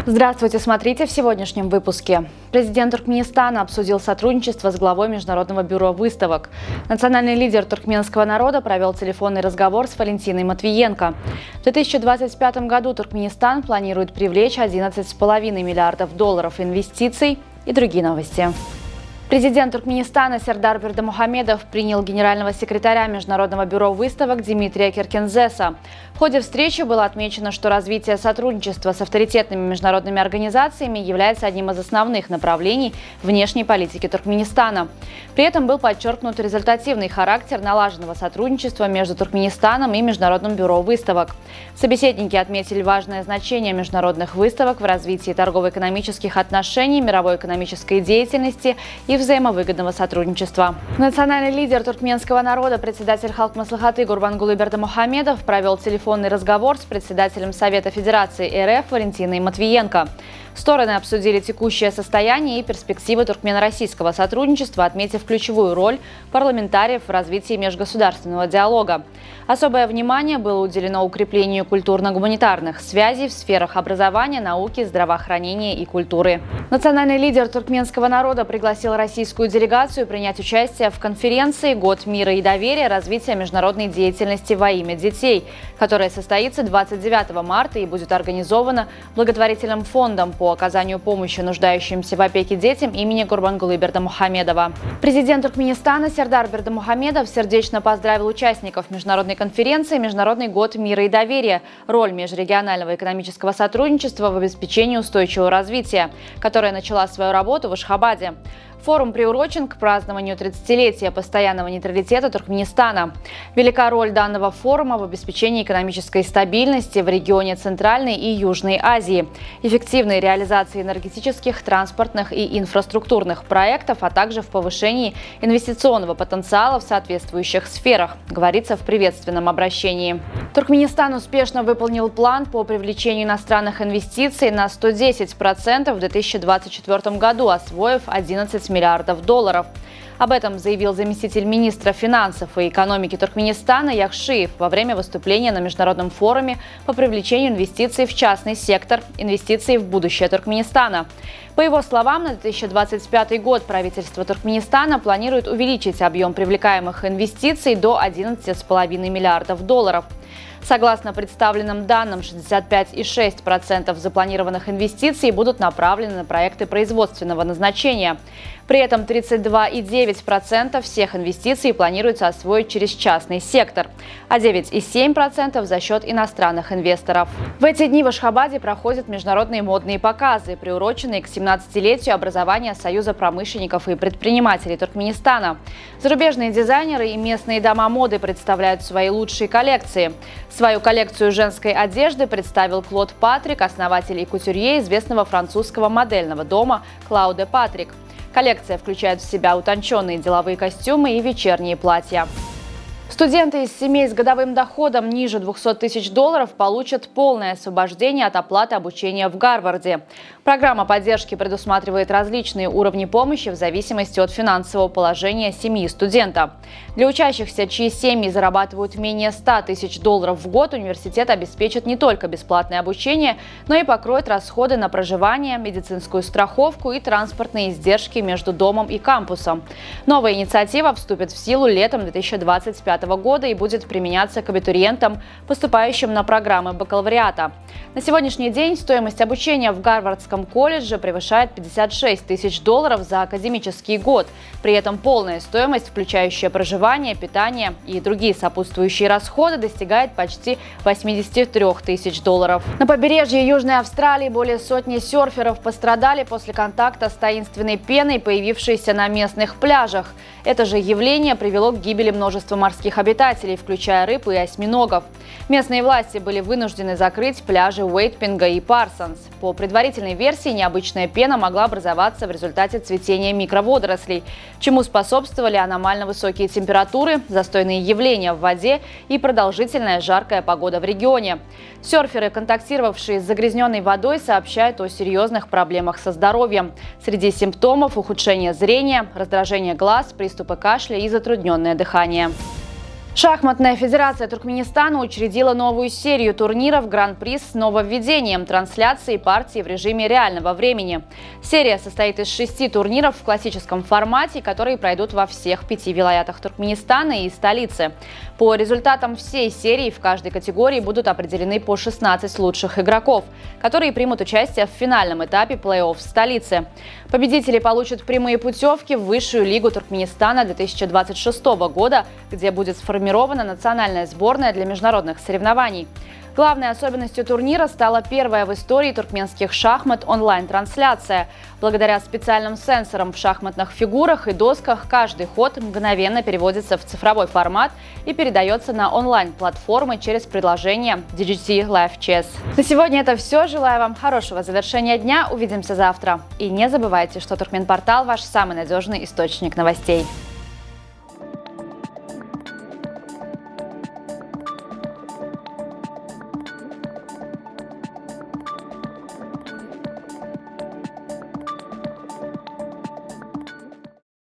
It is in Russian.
Здравствуйте, смотрите в сегодняшнем выпуске. Президент Туркменистана обсудил сотрудничество с главой Международного бюро выставок. Национальный лидер туркменского народа провел телефонный разговор с Валентиной Матвиенко. В 2025 году Туркменистан планирует привлечь 11,5 миллиардов долларов инвестиций и другие новости. Президент Туркменистана Сердар Бердымухамедов принял генерального секретаря Международного бюро выставок Димитрия Керкензеса. В ходе встречи было отмечено, что развитие сотрудничества с авторитетными международными организациями является одним из основных направлений внешней политики Туркменистана. При этом был подчеркнут результативный характер налаженного сотрудничества между Туркменистаном и Международным бюро выставок. Собеседники отметили важное значение международных выставок в развитии торгово-экономических отношений, мировой экономической деятельности и взаимовыгодного сотрудничества. Национальный лидер туркменского народа, председатель Халк Маслихаты Гурбангулы Бердымухамедов провел телефонный разговор с председателем Совета Федерации РФ Валентиной Матвиенко. Стороны обсудили текущее состояние и перспективы туркмено-российского сотрудничества, отметив ключевую роль парламентариев в развитии межгосударственного диалога. Особое внимание было уделено укреплению культурно-гуманитарных связей в сферах образования, науки, здравоохранения и культуры. Национальный лидер туркменского народа пригласил российскую делегацию принять участие в конференции «Год мира и доверия. Развитие международной деятельности во имя детей», которая состоится 29 марта и будет организована благотворительным фондом по оказанию помощи нуждающимся в опеке детям имени Гурбангулы Бердымухамедова. Президент Туркменистана Сердар Бердымухамедов сердечно поздравил участников международной конференции «Международный год мира и доверия. Роль межрегионального экономического сотрудничества в обеспечении устойчивого развития», которая начала свою работу в Ашхабаде. Форум приурочен к празднованию 30-летия постоянного нейтралитета Туркменистана. Велика роль данного форума в обеспечении экономической стабильности в регионе Центральной и Южной Азии, эффективной реализации энергетических, транспортных и инфраструктурных проектов, а также в повышении инвестиционного потенциала в соответствующих сферах, говорится в приветственном обращении. Туркменистан успешно выполнил план по привлечению иностранных инвестиций на 110% в 2024 году, освоив 11 миллиардов долларов. Об этом заявил заместитель министра финансов и экономики Туркменистана Яхшиев во время выступления на международном форуме по привлечению инвестиций в частный сектор, инвестиций в будущее Туркменистана. По его словам, на 2025 год правительство Туркменистана планирует увеличить объем привлекаемых инвестиций до 11,5 миллиардов долларов. Согласно представленным данным, 65,6% запланированных инвестиций будут направлены на проекты производственного назначения. При этом 32,9% всех инвестиций планируется освоить через частный сектор, а 9,7% за счет иностранных инвесторов. В эти дни в Ашхабаде проходят международные модные показы, приуроченные к 17-летию образования Союза промышленников и предпринимателей Туркменистана. Зарубежные дизайнеры и местные дома моды представляют свои лучшие коллекции. Свою коллекцию женской одежды представил Клод Патрик, основатель и кутюрье известного французского модельного дома Клауде Патрик. Коллекция включает в себя утонченные деловые костюмы и вечерние платья. Студенты из семей с годовым доходом ниже 200 тысяч долларов получат полное освобождение от оплаты обучения в Гарварде. Программа поддержки предусматривает различные уровни помощи в зависимости от финансового положения семьи студента. Для учащихся, чьи семьи зарабатывают менее 100 тысяч долларов в год, университет обеспечит не только бесплатное обучение, но и покроет расходы на проживание, медицинскую страховку и транспортные издержки между домом и кампусом. Новая инициатива вступит в силу летом 2025 года и будет применяться к абитуриентам, поступающим на программы бакалавриата. На сегодняшний день стоимость обучения в Гарвардском колледже превышает 56 тысяч долларов за академический год. При этом полная стоимость, включающая проживание, питание и другие сопутствующие расходы, достигает почти 83 тысяч долларов. На побережье Южной Австралии более сотни серферов пострадали после контакта с таинственной пеной, появившейся на местных пляжах. Это же явление привело к гибели множества морских обитателей, включая рыб и осьминогов. Местные власти были вынуждены закрыть пляжи Уэйтпинга и Парсонс. По предварительной версии, необычная пена могла образоваться в результате цветения микроводорослей, чему способствовали аномально высокие температуры, застойные явления в воде и продолжительная жаркая погода в регионе. Серферы, контактировавшие с загрязненной водой, сообщают о серьезных проблемах со здоровьем. Среди симптомов – ухудшение зрения, раздражение глаз, приступы кашля и затрудненное дыхание. Шахматная федерация Туркменистана учредила новую серию турниров Гран-при с нововведением трансляции партий в режиме реального времени. Серия состоит из 6 турниров в классическом формате, которые пройдут во всех 5 вилаятах Туркменистана и столице. По результатам всей серии в каждой категории будут определены по 16 лучших игроков, которые примут участие в финальном этапе плей-офф в столице. Победители получат прямые путевки в Высшую лигу Туркменистана 2026 года, где будет сформирована национальная сборная для международных соревнований. Главной особенностью турнира стала первая в истории туркменских шахмат онлайн-трансляция. Благодаря специальным сенсорам в шахматных фигурах и досках каждый ход мгновенно переводится в цифровой формат и передается на онлайн-платформы через приложение DGT Live Chess. На сегодня это все. Желаю вам хорошего завершения дня. Увидимся завтра. И не забывайте, что Туркменпортал – ваш самый надежный источник новостей.